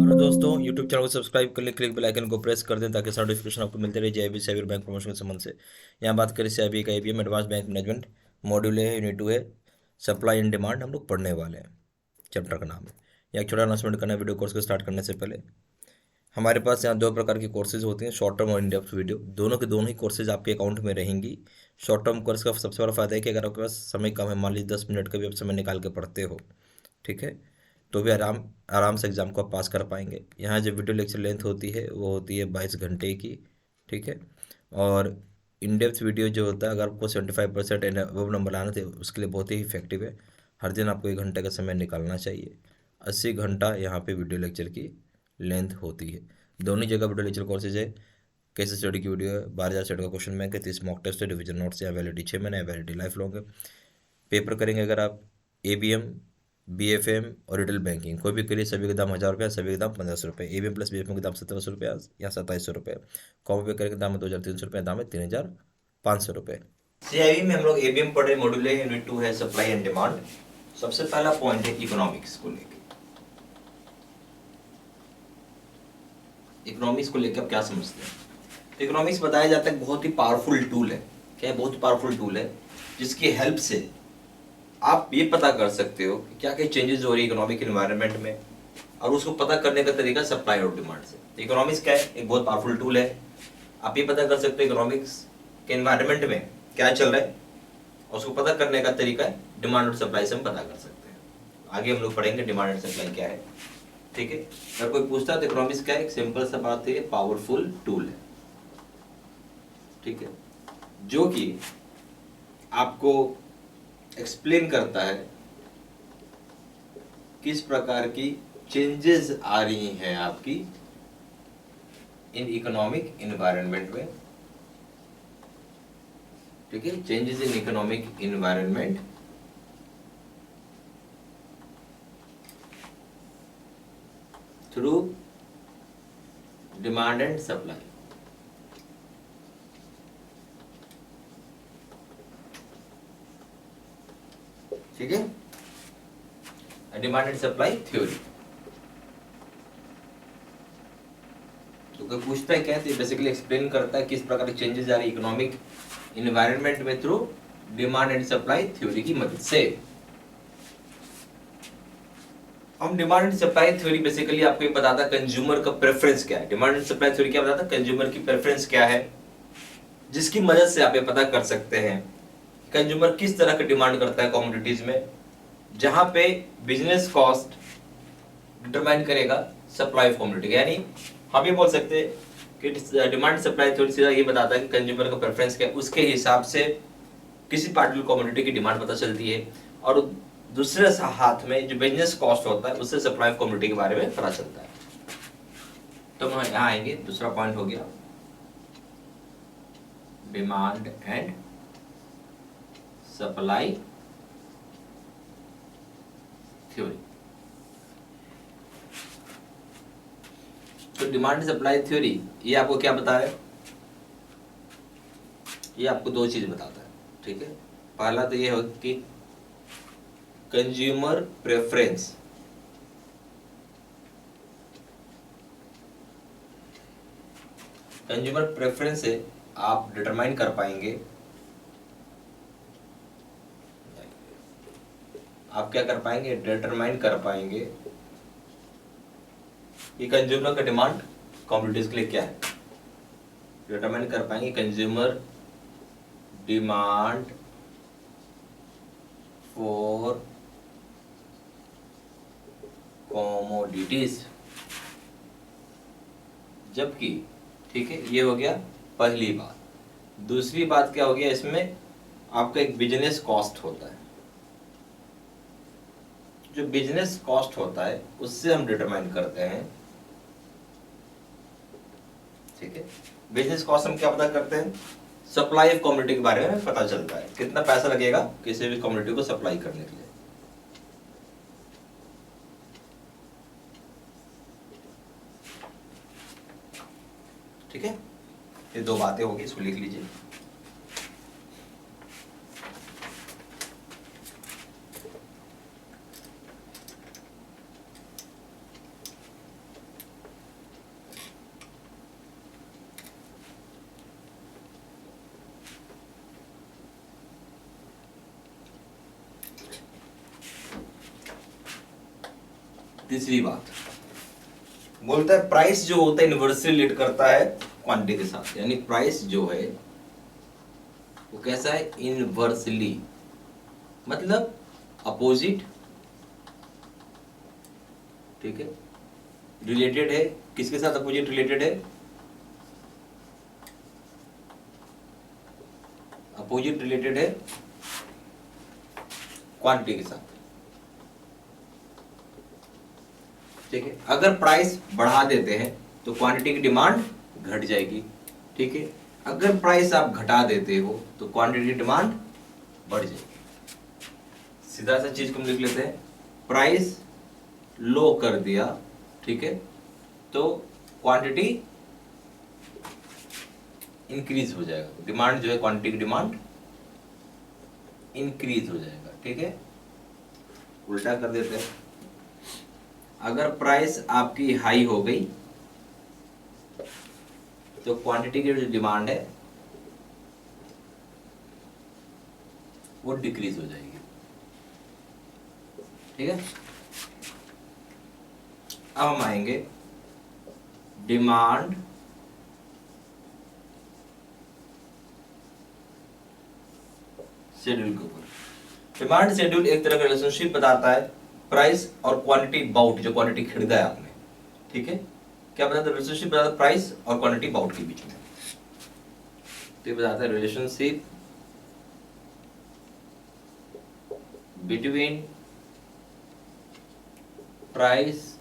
Hello दोस्तों, YouTube channel को subscribe कर लें, क्लिक बेल आइकन को प्रेस कर दें ताकि सारा नोटिफिकेशन आपको मिलते रहे जेआईबी साइबर बैंक प्रमोशन के संबंध से। यहाँ बात करें सीआईबी का ABM advance bank management module है, यूनिट 2 है, सप्लाई एंड डिमांड हम लोग पढ़ने वाले हैं। चैप्टर का नाम है। यहाँ एक छोटा अनाउंसमेंट करना है वीडियो कोर्स को स्टार्ट करने से पहले। हमारे पास यहाँ दो प्रकार की कोर्सेज होती हैं, शॉर्ट टर्म और इन डेप्थ वीडियो। दोनों के दोनों ही कोर्सेज आपके अकाउंट में रहेंगी। शॉर्ट टर्म कोर्स का सबसे बड़ा फायदा है कि अगर आपके पास समय कम है, मान लीजिए 10 मिनट का भी आप समय निकाल के पढ़ते हो, ठीक है, तो भी आराम आराम से एग्ज़ाम को आप पास कर पाएंगे। यहाँ जो वीडियो लेक्चर लेंथ होती है वो होती है 22 घंटे की, ठीक है। और इन डेप्थ वीडियो जो होता है, अगर आपको 75% एंड अबव नंबर लाना थे, उसके लिए बहुत ही इफेक्टिव है। हर दिन आपको 1 घंटे का समय निकालना चाहिए। 80 घंटा यहाँ पे वीडियो लेक्चर की लेंथ होती है। दोनों जगह वीडियो लेक्चर कोर्सेज है। केस स्टडी की वीडियो है, 12,000 सेट का क्वेश्चन बैंक है, 30 मॉक टेस्ट है, डिवीजन नोट्स या वैलिडिटी 6 महीने है, वैलिडिटी लाइफ लॉन्ग है। पेपर करेंगे अगर आप एबीएम, बीएफएम और रिटेल बैंकिंग कोई भी करिए, सभी का दाम 1,000 रुपया, सभी का दाम 1,500 रुपये। एबीएम प्लस बीएफएम का दाम 1,700 रुपया या 2,700 रुपये। कॉमो पे करेंगे दाम है 2,300 रुपये, दाम है 3,500 रुपये। सीआईबी में हम लोग एबीएम पढ़ रहे, मॉड्यूल है, यूनिट 2 है, सप्लाई एंड डिमांड। सबसे पहला पॉइंट है इकोनॉमिक्स को लेकर। इकोनॉमिक्स को लेकर आप क्या समझते हैं? इकोनॉमिक्स बताया जाता है बहुत ही पावरफुल टूल है। क्या है? बहुत ही पावरफुल टूल है जिसकी हेल्प से आप ये पता कर सकते हो कि क्या क्या चेंजेस हो रही है इकोनॉमिक एनवायरनमेंट में, और उसको पता करने का तरीका सप्लाई और डिमांड से। इकोनॉमिक्स क्या है? एक बहुत पावरफुल टूल है। आप ये पता कर सकते हो इकोनॉमिक्स के एनवायरनमेंट में क्या चल रहा है, और उसको पता करने का तरीका डिमांड और सप्लाई से हम पता कर सकते हैं। आगे हम लोग पढ़ेंगे डिमांड एंड सप्लाई क्या है, ठीक है। अगर कोई पूछता है तो इकोनॉमिक्स क्या है, एक सिंपल सा बात है, पावरफुल टूल है, ठीक है, जो कि आपको एक्सप्लेन करता है किस प्रकार की चेंजेस आ रही हैं आपकी इन इकोनॉमिक एनवायरनमेंट में, ठीक है, changes in economic environment through demand and supply. ठीक है, डिमांड एंड सप्लाई थ्योरी। तो कोई पूछता है क्या, तो बेसिकली एक्सप्लेन करता है किस प्रकार के चेंजेस आ रही इकोनॉमिक इन्वायरमेंट में through demand and supply theory की मदद से। हम demand and supply theory basically आपको ये बताता कंज्यूमर का प्रेफरेंस क्या है। डिमांड एंड सप्लाई थ्योरी क्या बताता, कंज्यूमर की प्रेफरेंस क्या है, जिसकी मदद से आप ये पता कर सकते हैं कंज्यूमर किस तरह का डिमांड करता है कमोडिटीज में, जहां पे बिजनेस कॉस्ट डिटरमाइन करेगा सप्लाई ऑफ कमोडिटी। यानी हम ये बोल सकते हैं कि डिमांड सप्लाई थ्योरी सीधा ये बताता है कि कंज्यूमर का प्रेफरेंस क्या है, उसके हिसाब से किसी पार्टिकुलर कमोडिटी की डिमांड पता चलती है, और दूसरे हाथ में जो बिजनेस कॉस्ट होता है उससे सप्लाई ऑफ कमोडिटी के बारे में पता चलता है। तो हम यहाँ आएंगे, दूसरा पॉइंट हो गया डिमांड एंड सप्लाई थ्योरी। तो डिमांड सप्लाई थ्योरी ये आपको क्या बता रहा है, ये आपको दो चीज बताता है, ठीक है। पहला तो ये हो कि कंज्यूमर प्रेफरेंस, कंज्यूमर प्रेफरेंस से आप डिटरमाइन कर पाएंगे, आप क्या कर पाएंगे, डिटरमाइन कर पाएंगे कि कंज्यूमर का डिमांड कमोडिटीज के लिए क्या है। डिटरमाइन कर पाएंगे कंज्यूमर डिमांड फॉर कमोडिटीज, जबकि, ठीक है, ये हो गया पहली बात। दूसरी बात क्या हो गया, इसमें आपका एक बिजनेस कॉस्ट होता है। जो बिजनेस कॉस्ट होता है उससे हम डिटरमाइन करते हैं, ठीक है। बिजनेस कॉस्ट हम क्या पता करते हैं, सप्लाई ऑफ कमोडिटी के बारे में पता चलता है, कितना पैसा लगेगा किसी भी कमोडिटी को सप्लाई करने के लिए। ठीक है, ये दो बातें होगी, इसको लिख लीजिए। तीसरी बात बोलता है प्राइस जो होता है इनवर्सली रिलेट करता है क्वांटिटी के साथ, यानी प्राइस जो है वो कैसा है, इनवर्सली, मतलब अपोजिट, ठीक है, रिलेटेड है। किसके साथ अपोजिट रिलेटेड है, अपोजिट रिलेटेड है क्वांटिटी के साथ, ठीक है। अगर प्राइस बढ़ा देते हैं तो क्वांटिटी की डिमांड घट जाएगी, ठीक है। अगर प्राइस आप घटा देते हो तो क्वांटिटी की डिमांड बढ़ जाएगी। सीधा सा चीज को हम लिख लेते हैं, प्राइस लो कर दिया, ठीक है, तो क्वांटिटी इंक्रीज हो जाएगा, डिमांड जो है क्वांटिटी की डिमांड इंक्रीज हो जाएगा, ठीक है। उल्टा कर देते हैं, अगर प्राइस आपकी हाई हो गई तो क्वांटिटी की जो डिमांड है वो डिक्रीज हो जाएगी, ठीक है। अब हम आएंगे डिमांड शेड्यूल के ऊपर। डिमांड शेड्यूल एक तरह का रिलेशनशिप बताता है प्राइस और क्वांटिटी बाउट, जो क्वांटिटी खरीदा है आपने, ठीक है। क्या बताता है, रिलेशनशिप बताता है प्राइस और क्वांटिटी बाउट के बीच में। तो ये बताता है relationship between price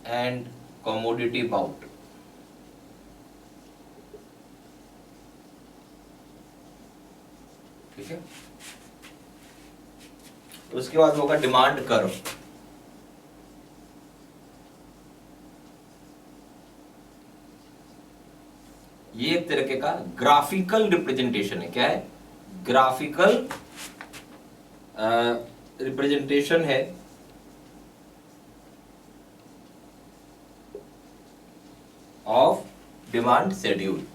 and commodity bought, ठीक है। उसके बाद होगा डिमांड कर्व। ये एक तरीके का ग्राफिकल रिप्रेजेंटेशन है। क्या है, ग्राफिकल रिप्रेजेंटेशन है ऑफ डिमांड शेड्यूल।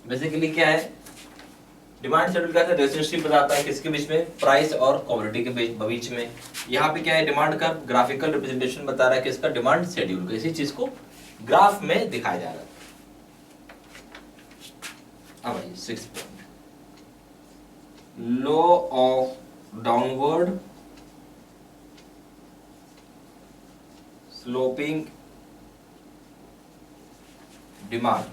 बेसिकली क्या है, डिमांड शेड्यूल क्या है, रिलेशनशिप बताता है किसके बीच में, प्राइस और कमोडिटी के बीच में। यहाँ पे क्या है, डिमांड का ग्राफिकल रिप्रेजेंटेशन बता रहा है किसका, डिमांड शेड्यूल का। इसी चीज को ग्राफ में दिखाया जा रहा है। अब आइए 6 point, law of downward sloping demand.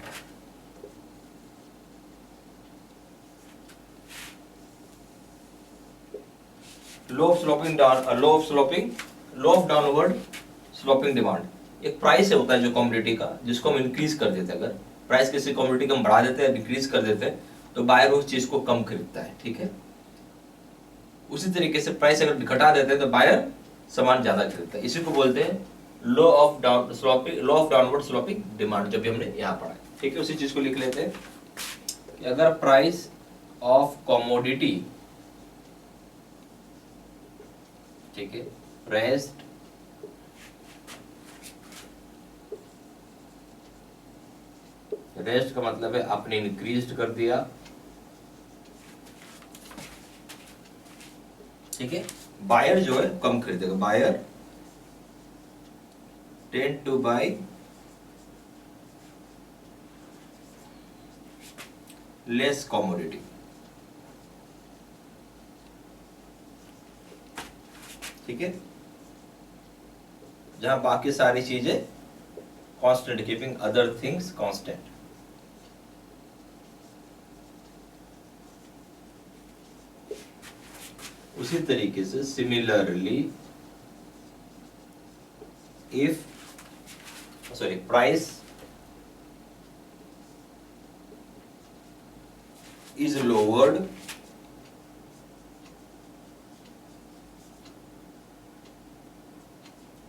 Low of downward sloping demand एक प्राइस होता है जो कमोडिटी का, जिसको हम इंक्रीज कर देते हैं। अगर प्राइस किसी कमोडिटी का हम बढ़ा देते हैं, डिक्रीज कर देते हैं, तो बायर उस चीज को कम खरीदता है, ठीक है। उसी तरीके से प्राइस अगर घटा देते हैं तो बायर सामान ज्यादा खरीदता है। इसी को बोलते हैं law of downward sloping demand, जो भी हमने यहाँ पढ़ा है, ठीक है। उसी चीज को लिख लेते हैं कि अगर प्राइस ऑफ कमोडिटी, ठीक है, रेस्ट का मतलब है आपने इंक्रीज कर दिया, ठीक है। बायर जो है कम खरीदेगा, buyer tend to buy less commodity, ठीक है। जहां बाकी सारी चीजें constant, keeping other things constant. उसी तरीके से similarly price is lowered,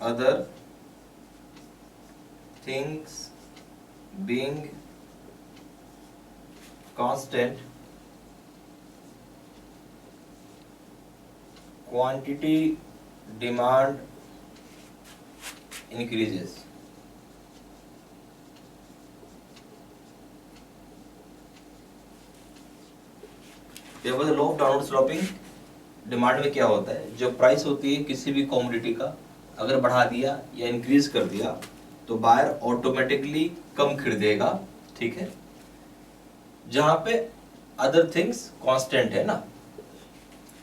other things being constant, quantity demand increases। देखो the law of downward sloping demand में क्या होता है, जो प्राइस होती है किसी भी कमोडिटी का अगर बढ़ा दिया या इंक्रीज कर दिया तो बायर ऑटोमेटिकली कम खरीदेगा, ठीक है। जहां पे अदर थिंग्स कांस्टेंट है ना,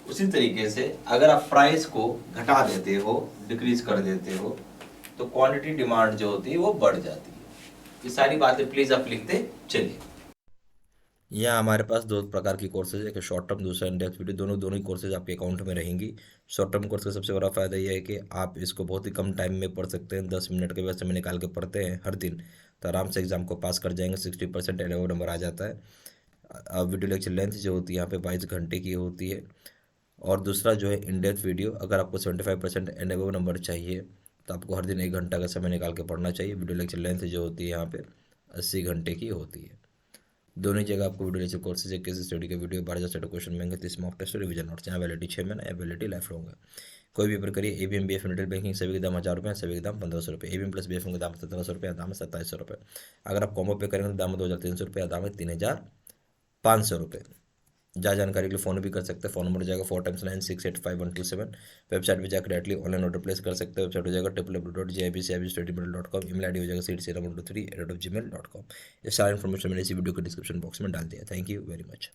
उसी तरीके से अगर आप प्राइस को घटा देते हो, डिक्रीज कर देते हो, तो क्वांटिटी डिमांड जो होती है वो बढ़ जाती है। ये सारी बातें प्लीज आप लिखते चलिए। यहाँ हमारे पास दो प्रकार की कोर्सेज है, एक शॉर्ट टर्म, दूसरा इन डेप्थ वीडियो। दोनों ही कोर्सेज आपके अकाउंट में रहेंगी। शॉर्ट टर्म कोर्स का सबसे बड़ा फायदा यह है कि आप इसको बहुत ही कम टाइम में पढ़ सकते हैं। 10 मिनट के वैसे में निकाल के पढ़ते हैं हर दिन तो आराम से एग्जाम को पास कर जाएंगे। 60% एलेवन नंबर आ जाता है। अब वीडियो लेक्चर लेंथ जो होती है यहाँ पे 22 घंटे की होती है। और दूसरा जो है इन डेप्थ वीडियो, अगर आपको 75% एंड अबव नंबर चाहिए तो आपको हर दिन 1 घंटा का समय निकाल के पढ़ना चाहिए। वीडियो लेक्चर लेंथ जो होती है यहाँ पे 80 घंटे की होती है। दोनों ही जगह आपको वीडियो लेक्चर कोर्सेज है, केस स्टडी के वीडियो, 12 क्वेश्चन मिलेंगे, 30 मॉक टेस्ट, रिवीजन नोट्स। यहाँ वैलिडिटी 6 महीना, वैलिडिटी लाइफ लॉन्ग है। कोई भी पेपर करिए। एबीएम बीएफ रिटेल बैंकिंग सभी के दाम 1000 रुपये, सभी के दाम 1500 रुपये। एबीएम प्लस बीएफ के दाम 1700 रुपये, दाम है 2700 रुपये। अगर आप कॉम्बो पे करेंगे तो दाम है 2300 रुपये, दाम है 3500 रुपये। जहाँ जानकारी के लिए फ़ोन भी कर सकते हैं। फ़ोन नंबर हो जाएगा 4x9685127। वेबसाइट पर जाकर डायरेक्टली ऑनलाइन ऑर्डर प्लेस कर सकते हैं। वेबसाइट हो जाएगा www.jibcibstudymeal.com। ईमेल आईडी हो जाएगा seedserum123@gmail.com। ये सारा इन्फॉर्मेशन मैंने इसी वीडियो के डिस्क्रिप्शन बॉक्स में डाल दिया। Thank you very much.